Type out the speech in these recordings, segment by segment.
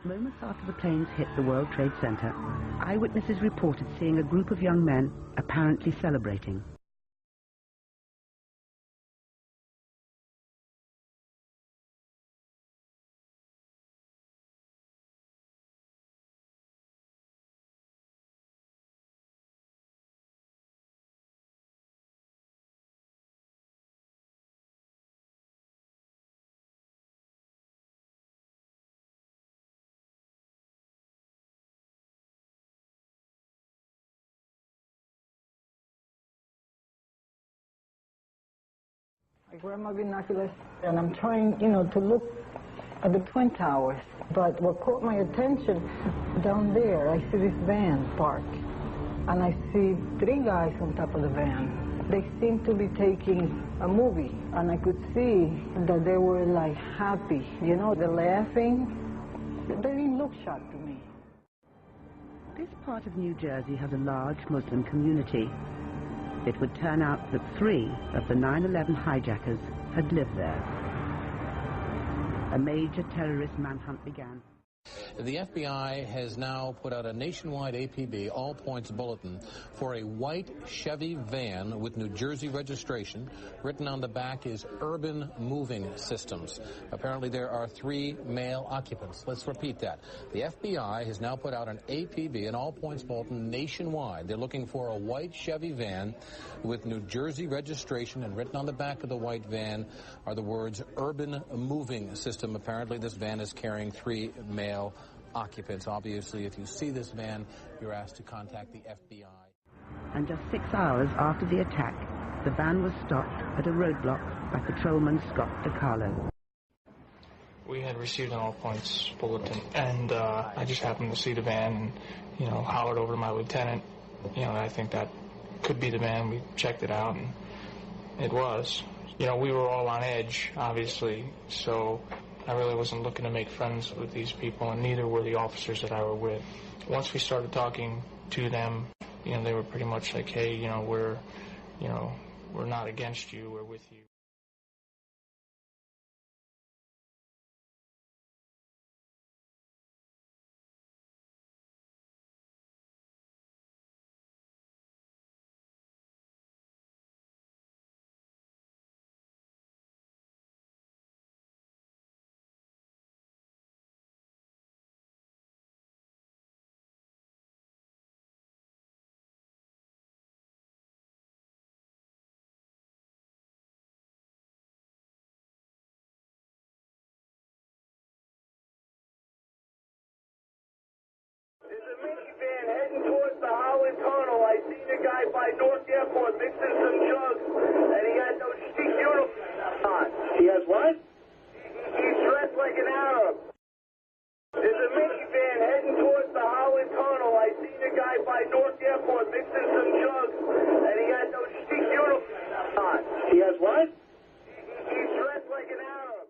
Moments after the planes hit the World Trade Center, eyewitnesses reported seeing a group of young men apparently celebrating. I grab my binoculars and I'm trying, to look at the Twin Towers. But what caught my attention, down there, I see this van parked. And I see 3 guys on top of the van. They seem to be taking a movie. And I could see that they were like happy. They're laughing. They didn't look shocked to me. This part of New Jersey has a large Muslim community. It would turn out that 3 of the 9/11 hijackers had lived there. A major terrorist manhunt began. The FBI has now put out a nationwide APB, all points bulletin, for a white Chevy van with New Jersey registration. Written on the back is Urban Moving Systems. Apparently there are 3 male occupants. Let's repeat that. The FBI has now put out an APB, an all points bulletin, nationwide. They're looking for a white Chevy van with New Jersey registration, and written on the back of the white van are the words Urban Moving System. Apparently this van is carrying 3 male occupants. Obviously, if you see this van, you're asked to contact the FBI. And just 6 hours after the attack, the van was stopped at a roadblock by patrolman Scott DiCarlo. We had received an all-points bulletin, and I just happened to see the van and, hollered over to my lieutenant. I think that could be the van. We checked it out, and it was. We were all on edge, obviously, so I really wasn't looking to make friends with these people, and neither were the officers that I were with. Once we started talking to them, they were pretty much like, hey, we're not against you, we're with you. Minivan heading towards the Holland Tunnel. I seen a guy by Newark Airport mixing some jugs, and he had those chic uniforms on. He has what? He's dressed like an Arab. There's a minivan heading towards the Holland Tunnel. I seen a guy by Newark Airport mixing some jugs, and he had those chic uniforms on. He has what? He's dressed like an Arab.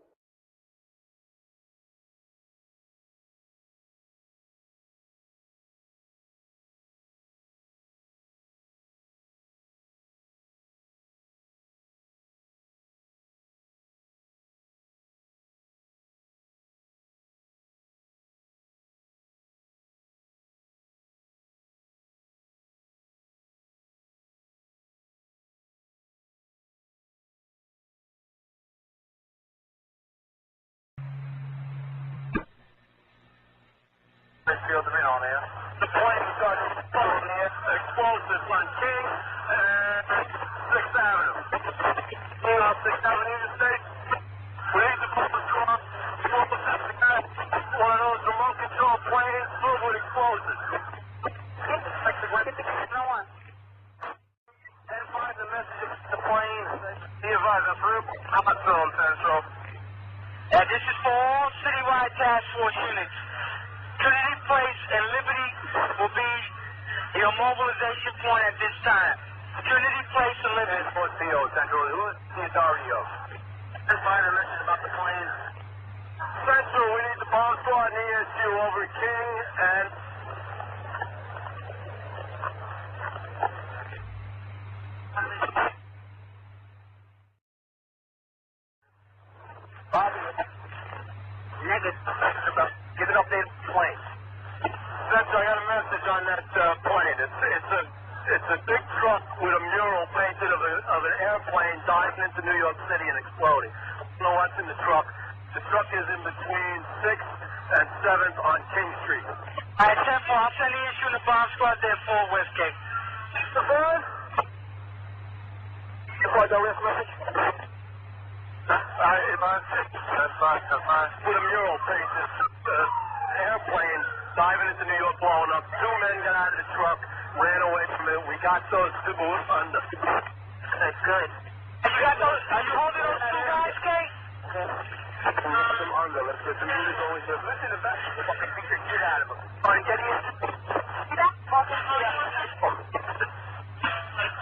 The plane started exploding here. Explosives on King and 6th Avenue. King on 6th Avenue Interstate. We need to pull the car. One of those remote control planes filled with explosives. And find the message to the plane. Be advised, I'm through. I'm not film, Central. This is for all citywide task force units. Trinity Place and Liberty will be your mobilization point at this time. Trinity Place and Liberty. For CO Central, who is the authority of? And find a message about the plane. Central, we need the bomb squad and ESU over King and... Bobby. Negative. Give an update. I got a message on that plane. It's a big truck with a mural painted of an airplane diving into New York City and exploding. I don't know what's in the truck. The truck is in between 6th and 7th on King Street. All right, 10-4. I'll send the issue in the bomb squad there, Fort West, Cape. The phone? You got the rest message? All right, that's fine. With a mural painted, airplane diving into New York, blowing up. 2 men got out of the truck, ran away from it. We got those 2 under. That's good. Are you holding those 2 guys, Kate? Them under. Let's get the music going. Listen to that. Fucking beat the shit out of them. All right, get in. See that? Fucking shit.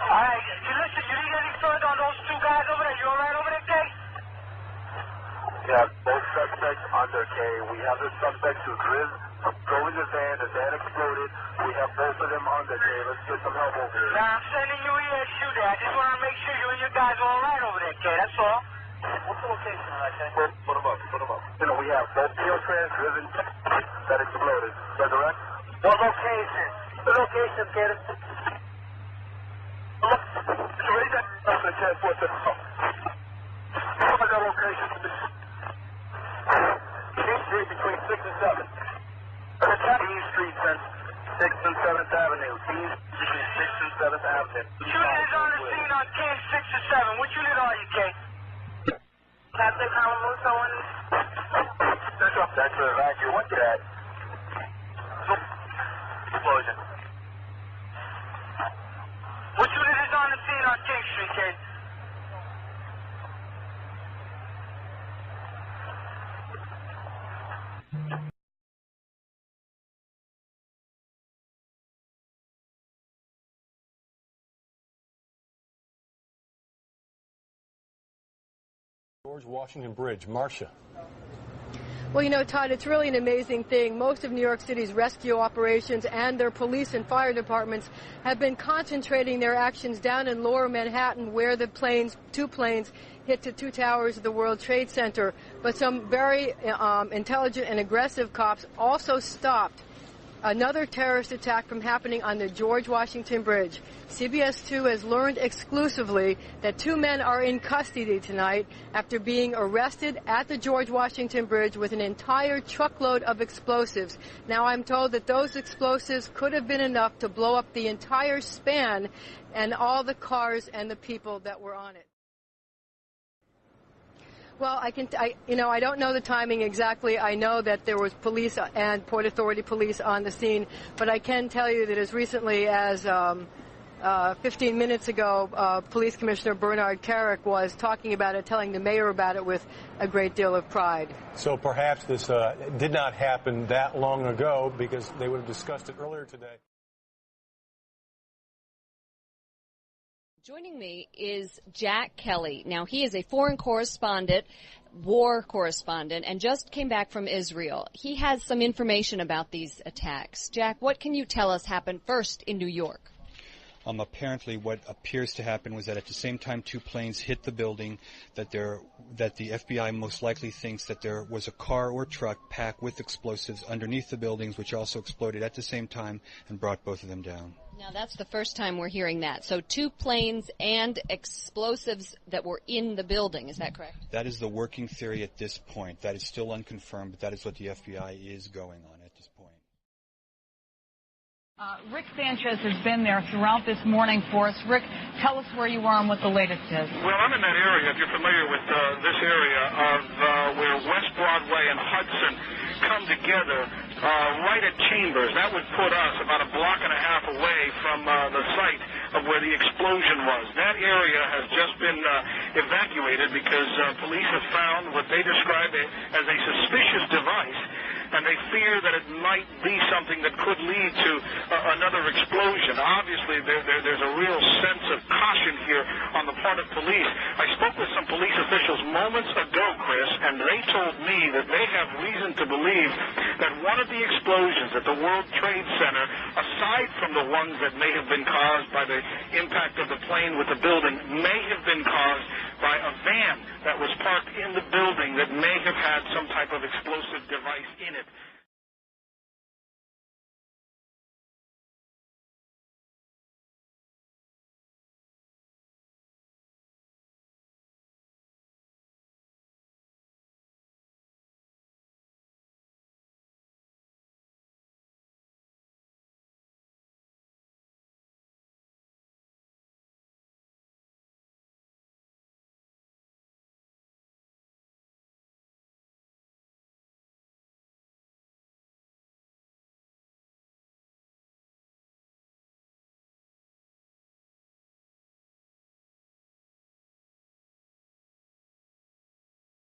All right, listen, you need any further on those 2 guys over there? You all right over there, Kate? Yeah, both suspects under, Kay. We have the suspects who drove in the van. The van exploded. We have both of them under, Kay. Let's get some help over here. Now, I'm sending you ESU there. I just want to make sure you and your guys are all right over there, Kay. That's all. What's the location, Kay? Put them up. You know, we have both Neotrans driven that exploded. Is that correct? What location? The location, Kay. Look, ready that? That's the transport system. What was that location? King Street between 6th and 7th. King Street and 6th and 7th Avenue. King between 6th and 7th Avenue. Unit is on the scene on King 6 and 7. Which unit are you, Kate? Captain Calamuso on that's an evacuate. What's that? Explosion. Which unit is on the scene on King Street, Kate? George Washington Bridge. Marcia. Well, you know, Todd, it's really an amazing thing. Most of New York City's rescue operations and their police and fire departments have been concentrating their actions down in Lower Manhattan, where the 2 planes hit the 2 towers of the World Trade Center. But some very intelligent and aggressive cops also stopped another terrorist attack from happening on the George Washington Bridge. CBS 2 has learned exclusively that 2 men are in custody tonight after being arrested at the George Washington Bridge with an entire truckload of explosives. Now, I'm told that those explosives could have been enough to blow up the entire span and all the cars and the people that were on it. Well, I don't know the timing exactly. I know that there was police and Port Authority police on the scene, but I can tell you that as recently as 15 minutes ago, Police Commissioner Bernard Kerik was talking about it, telling the mayor about it with a great deal of pride. So perhaps this did not happen that long ago, because they would have discussed it earlier today. Joining me is Jack Kelly. Now, he is a foreign correspondent, war correspondent, and just came back from Israel. He has some information about these attacks. Jack, what can you tell us happened first in New York? Apparently what appears to happen was that at the same time 2 planes hit the building, that the FBI most likely thinks that there was a car or truck packed with explosives underneath the buildings, which also exploded at the same time and brought both of them down. Now, that's the first time we're hearing that. So 2 planes and explosives that were in the building. Is that correct? That is the working theory at this point. That is still unconfirmed, but that is what the FBI is going on at this point. Rick Sanchez has been there throughout this morning for us. Rick, tell us where you are and what the latest is. Well, I'm in that area, if you're familiar with this area, of where West Broadway and Hudson come together, right at Chambers. That would put us about a block and a half away from the site of where the explosion was. That area has just been evacuated because police have found what they describe as a suspicious device, and they fear that it might be something that could lead to another explosion. Obviously, there's a real sense of caution here on the part of police. I spoke with some police officials moments ago, Chris, and they told me that they have reason to believe that one of the explosions at the World Trade Center, aside from the ones that may have been caused by the impact of the plane with the building, may have been caused by a van that was parked in the building that may have had some type of explosive device in it.